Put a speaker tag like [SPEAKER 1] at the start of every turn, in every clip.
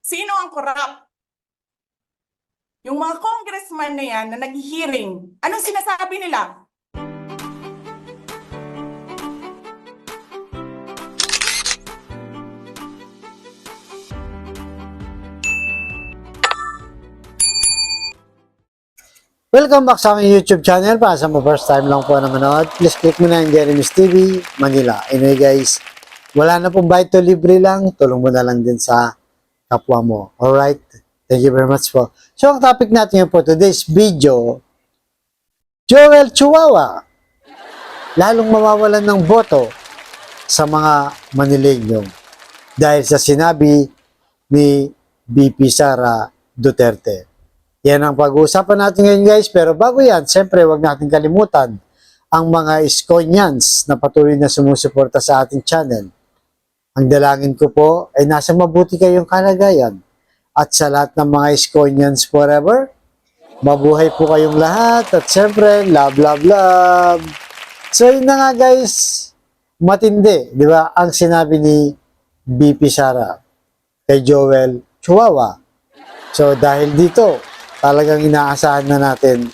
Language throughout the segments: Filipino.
[SPEAKER 1] Sino ang korap? Yung mga congressman na yan na nag-hearing, anong sinasabi nila?
[SPEAKER 2] Welcome back sa aking YouTube channel. Para sa first time lang po na manood, please click mo na yung Jeremy's TV, Manila. Anyway guys, wala na pong bayad to, libre lang. Tulong mo na lang din sa kapwa mo. Alright? Thank you very much po. So, ang topic natin po today's video, Joel Chihuahua, lalong mawawalan ng boto sa mga Manileño dahil sa sinabi ni VP Sara Duterte. Yan ang pag-uusapan natin ngayon guys, pero bago yan, siyempre huwag natin kalimutan ang mga Iskonians na patuloy na sumusuporta sa ating channel. Ang dalangin ko po ay nasa mabuti kayong kalagayan at sa lahat ng mga Iskonians forever, mabuhay po kayong lahat at siyempre, love, love, love. So yun na nga guys, matindi, di ba, ang sinabi ni VP Sara kay Joel Chihuahua. So dahil dito, talagang inaasahan na natin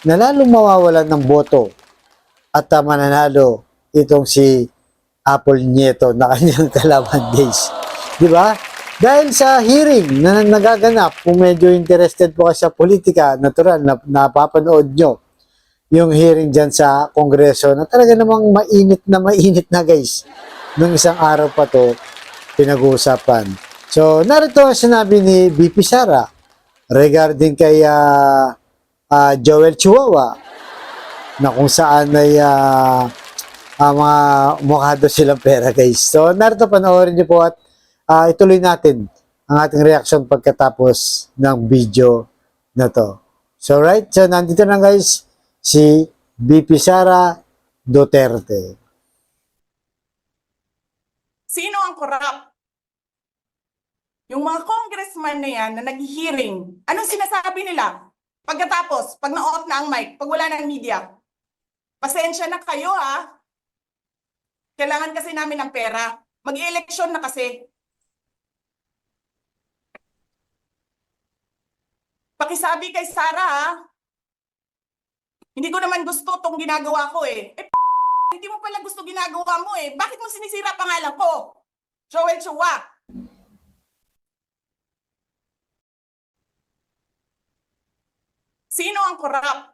[SPEAKER 2] na lalong mawawalan ng boto at mananalo itong si Apple Nieto na kanyang kalaban guys. Di ba? Dahil sa hearing na nagaganap, kung medyo interested po kayo sa politika, natural na napapanood nyo yung hearing dyan sa Kongreso na talaga namang mainit na guys. Nung isang araw pa to pinag-uusapan. So, narito ang sinabi ni VP Sara regarding kay Joel Chihuahua na kung saan ay mga mukha doon silang pera guys. So narito panoorin niyo po at ituloy natin ang ating reaction pagkatapos ng video na to. So right, so nandito na guys si VP Sara Duterte.
[SPEAKER 1] Sino ang korap? Yung mga congressman na yan na nag-hearing, anong sinasabi nila? Pagkatapos, pag na-off na ang mic, pag wala ng media, pasensya na kayo ha. Kailangan kasi namin ng pera. Mag-eleksyon na kasi. Pakisabi kay Sara ha. Hindi ko naman gusto itong ginagawa ko eh. Hindi mo pala gusto ginagawa mo eh. Bakit mo sinisira pangalan ko? Joel Chihuahua. Sino ang korap?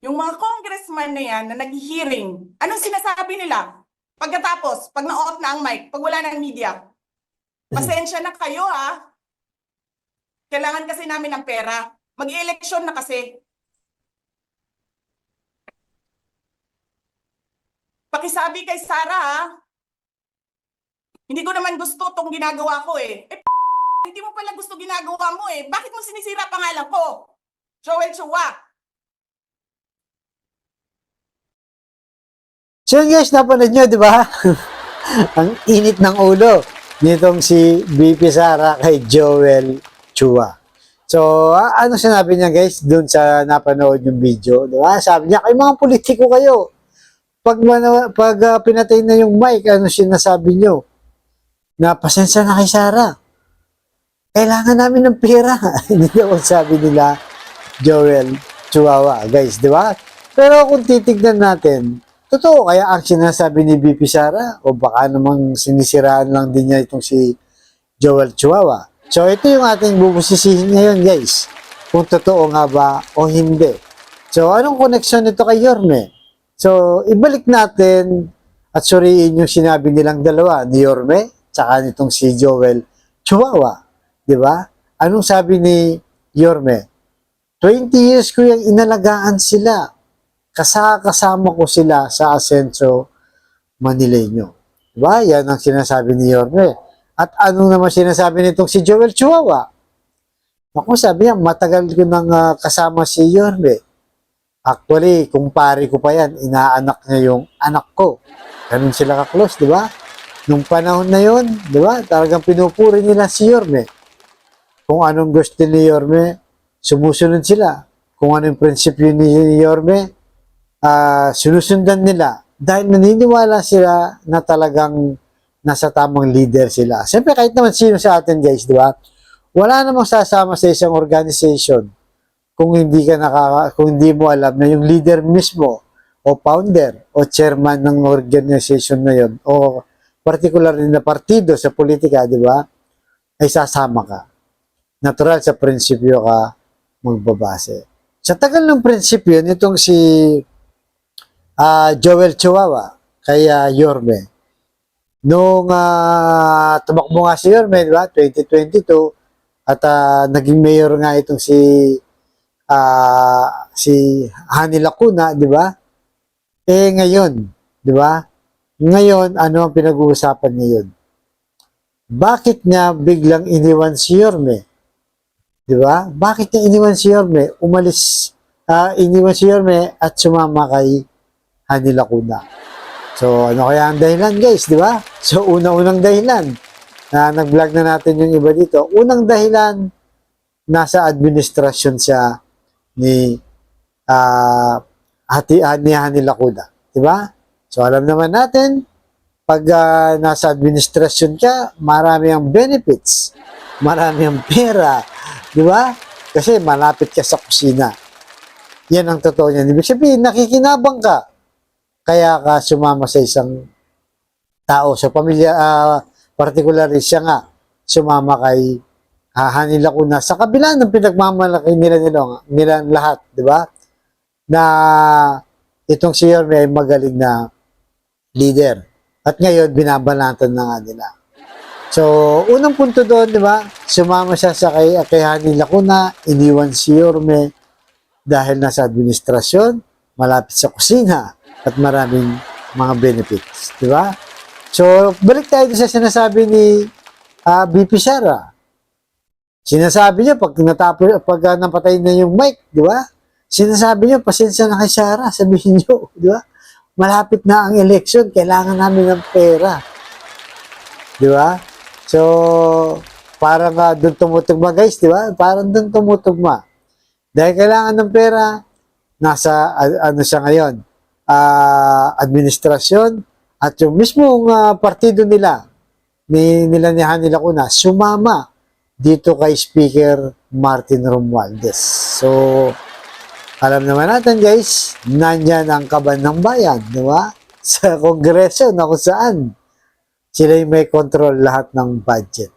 [SPEAKER 1] Yung mga congressman na yan na nag-hearing, anong sinasabi nila? Pagkatapos, pag na-off na ang mic, pag wala ng media, pasensya na kayo ha. Kailangan kasi namin ng pera. Mag-eleksyon na kasi. Pakisabi kay Sara ha. Hindi ko naman gusto itong ginagawa ko eh. Hindi mo pala gusto ginagawa mo eh. Bakit mo sinisira pangalan ko? Joel Chihuahua.
[SPEAKER 2] So guys, napanood nyo, di ba? Ang init ng ulo nitong si VP Sara kay Joel Chihuahua. So, ano sinabi niya guys dun sa napanood yung video, di ba? Sabi niya, kay mga politiko kayo, pag pinatay na yung mic, ano sinasabi nyo? Na pasensya na kay Sara. Kailangan namin ng pera. Hindi ako sabi nila Joel Chihuahua, guys, di ba? Pero kung titignan natin, totoo kaya ang sinasabi ni VP Sara o baka namang sinisiraan lang din niya itong si Joel Chihuahua. So ito yung ating bubusisihin ngayon guys, kung totoo nga ba o hindi. So anong connection nito kay Yorme? So ibalik natin at suriin yung sinabi nilang dalawa, ni Yorme tsaka nitong si Joel Chihuahua. Di ba? Anong sabi ni Yorme? 20 years ko yung inalagaan sila. Kasama ko sila sa Asenso Manileño. Di ba? Yan ang sinasabi ni Yorme. At anong naman sinasabi nitong si Joel Chihuahua? Ako sabi niya, matagal ko nang kasama si Yorme. Actually, kumpare ko pa yan, inaanak niya yung anak ko. Ganun sila ka-close, di ba? Nung panahon na yon, di ba? Talagang pinupuri nila si Yorme. Kung anong gusto ni Yorme, sumusunod sila. Kung anong prinsipyo ni Yorme, sinusundan nila. Dahil naniniwala sila na talagang nasa tamang leader sila. Siyempre, kahit naman sino sa atin, guys, di ba? Wala namang sasama sa isang organization kung kung hindi mo alam na yung leader mismo o founder o chairman ng organization na yun o particular na partido sa politika, di ba? Ay sasama ka. Natural sa prinsipyo ka magbabase. Sa tagal ng prinsipyo, nitong si Joel Chihuahua, kay Yorme, nung tumakbo nga si Yorme, di ba, 2022, at naging mayor nga itong si Hani Lacuna, di ba? Ngayon, di ba? Ngayon, ano ang pinag-uusapan ngayon? Bakit niya biglang iniwan si Yorme? Di ba? Bakit niya iniwan si Yorme? Iniwan si Yorme at sumama kay Hani Lacuna. So, ano kaya ang dahilan, guys, di ba? So, unang dahilan na nag-vlog na natin yung iba dito. Unang dahilan, nasa administrasyon siya ni Hani Lacuna. Di ba? So, alam naman natin, pag nasa administrasyon ka, marami ang benefits. Marami ang pera. Di ba? Kasi malapit ka sa kusina. Yan ang totoo niyan. Ibig sabihin, nakikinabang ka. Kaya ka sumama sa isang tao. Sa pamilya, particularly siya nga, sumama kay Hani Lacuna. Sa kabila ng pinagmamalaki nila lahat, di ba? Na itong si Yorme ay magaling na leader. At ngayon, binabanatan na nga nila. So, unang punto doon, di ba? Sumama siya sa kay Hani Lacuna, iniwan si Yorme dahil nasa administrasyon, malapit sa kusina, at maraming mga benefits. Di ba? So, balik tayo sa sinasabi ni BP Sara. Sinasabi niya, pag napatay na yung mic, di ba? Sinasabi niya, pasensya na kay Sara, sabihin niyo, di ba? Malapit na ang election, kailangan namin ng pera. Di ba? So, parang doon tumutugma, guys, di ba? Parang doon tumutugma. Dahil kailangan ng pera, nasa, ano siya ngayon, administrasyon, at yung mismong partido nila ni Hani Lacuna, sumama dito kay Speaker Martin Romualdez. So, alam naman natin, guys, nandyan ang kaban ng bayan, di ba? Sa kongreso na kung saan sila yung may control lahat ng budget.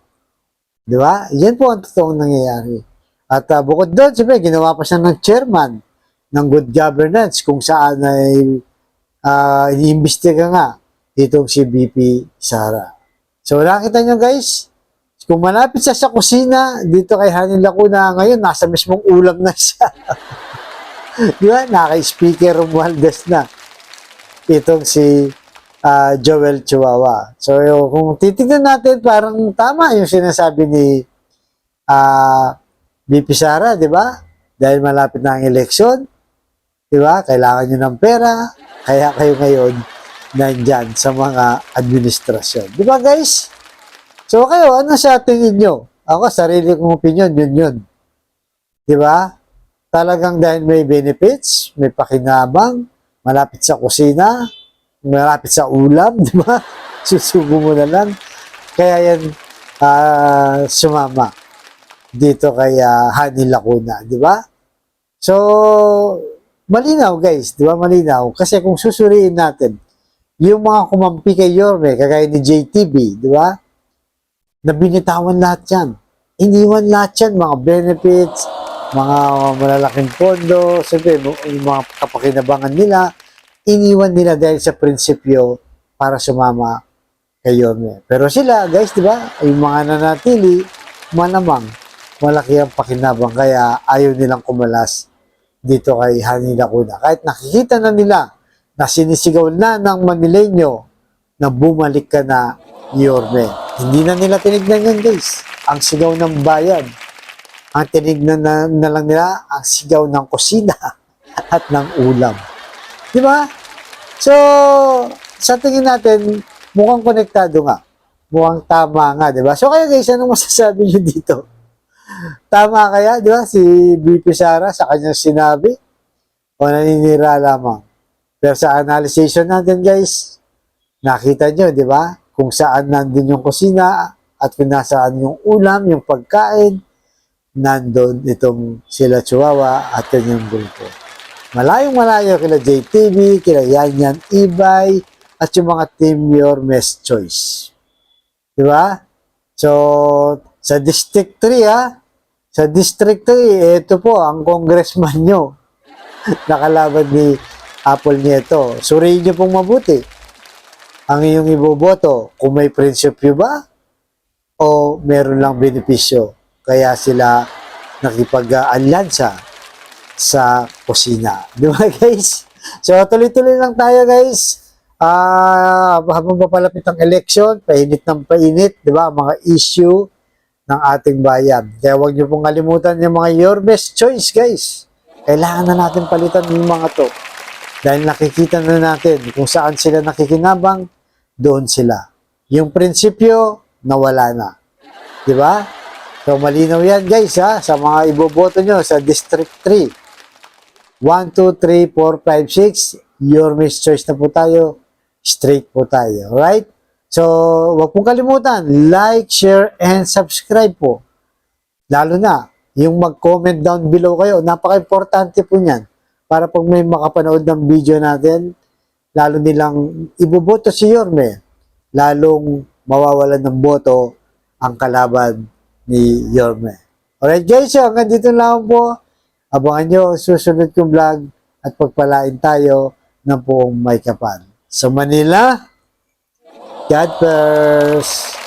[SPEAKER 2] Di ba? Yan po ang totoong nangyayari. At bukod doon, siyempre, ginawa pa siya ng chairman ng good governance kung saan ay iniimbestiga nga itong si BP Sara. So, nakita nyo, guys, kung malapit siya sa kusina, dito kay Hani Lacuna, ngayon, nasa mismong ulam na siya. Di ba? Naka-speaker Romualdez na itong si Joel Chihuahua. So, kung titignan natin, parang tama yung sinasabi ni BP Sara, di ba? Dahil malapit na ang eleksyon, di ba? Kailangan nyo ng pera, kaya kayo ngayon nandyan sa mga administrasyon. Di ba, guys? So, kayo, ano sa tingin nyo? Ako, sarili kong opinion, yun. Di ba? Talagang dahil may benefits, may pakinabang, malapit sa kusina, malapit sa ulam, di ba? Susubo mo na lang. Kaya yan, sumama dito kay Hani Lacuna, di ba? So, malinaw, guys, di ba? Malinaw. Kasi kung susuriin natin, yung mga kumampi kay Yorme, kagaya ni JTB, di ba? Na binitawan lahat yan. Iniwan lahat yan, mga benefits, mga malalaking pondo, siyempre, yung mga kapakinabangan nila, iniwan nila dahil sa prinsipyo para sumama kay Yorme. Pero sila, guys, di ba, yung mga nanatili, malamang, malaki ang pakinabang, kaya ayaw nilang kumalas dito kay Hani Lacuna. Kahit nakikita na nila na sinisigaw na ng Manileño na bumalik ka na, Yorme. Hindi na nila tinignan yan, guys. Ang sigaw ng bayan. Ang tinignan na lang nila ang sigaw ng kusina at ng ulam. Di ba? So, sa tingin natin, mukhang konektado nga. Mukhang tama nga, di ba? So, kaya guys, anong masasabi nyo dito? Tama kaya, di ba? Si BP Sara sa kanyang sinabi o naninira lamang. Pero sa analysis natin, guys, nakita nyo, di ba? kung saan nandun yung kusina at kung nasaan yung ulam, yung pagkain, nandun itong sila Chihuahua at kanyang grupo. Malayong malayo kila JTV, kila Yanyan Ibay, at yung mga Team Your Mess Choice. Di ba? So, sa District 3 sa District 3, ito po ang congressman nyo. Nakalaban ni Apple Nieto. Suriin nyo pong mabuti. Ang iyong iboboto, kung may prinsipyo ba o meron lang benepisyo. Kaya sila nakipag-alyansa sa kusina. Di ba guys? So tuloy-tuloy lang tayo guys. Habang papalapit ang election, painit ng painit, di ba? Mga issue ng ating bayan. Kaya huwag niyo pong kalimutan yung mga your best choice guys. Kailangan na natin palitan yung mga to. Dahil nakikita na natin kung saan sila nakikinabang, doon sila. Yung prinsipyo, nawala na. Di ba? So, malinaw yan guys sa mga iboboto nyo sa District 3. 1, 2, 3, 4, 5, 6. Your miss choice na po tayo. Straight po tayo. Alright? So, wag pong kalimutan. Like, share, and subscribe po. Lalo na, yung mag-comment down below kayo. Napaka-importante po niyan. Para pag may makapanood ng video natin, lalo nilang iboboto si Yorme, lalong mawawalan ng boto ang kalaban ni Yorme. Alright guys, so hanggang dito lang po. Abangan nyo ang susunod kong vlog at pagpalain tayo ng buong may kapal. Sa Manila, God first!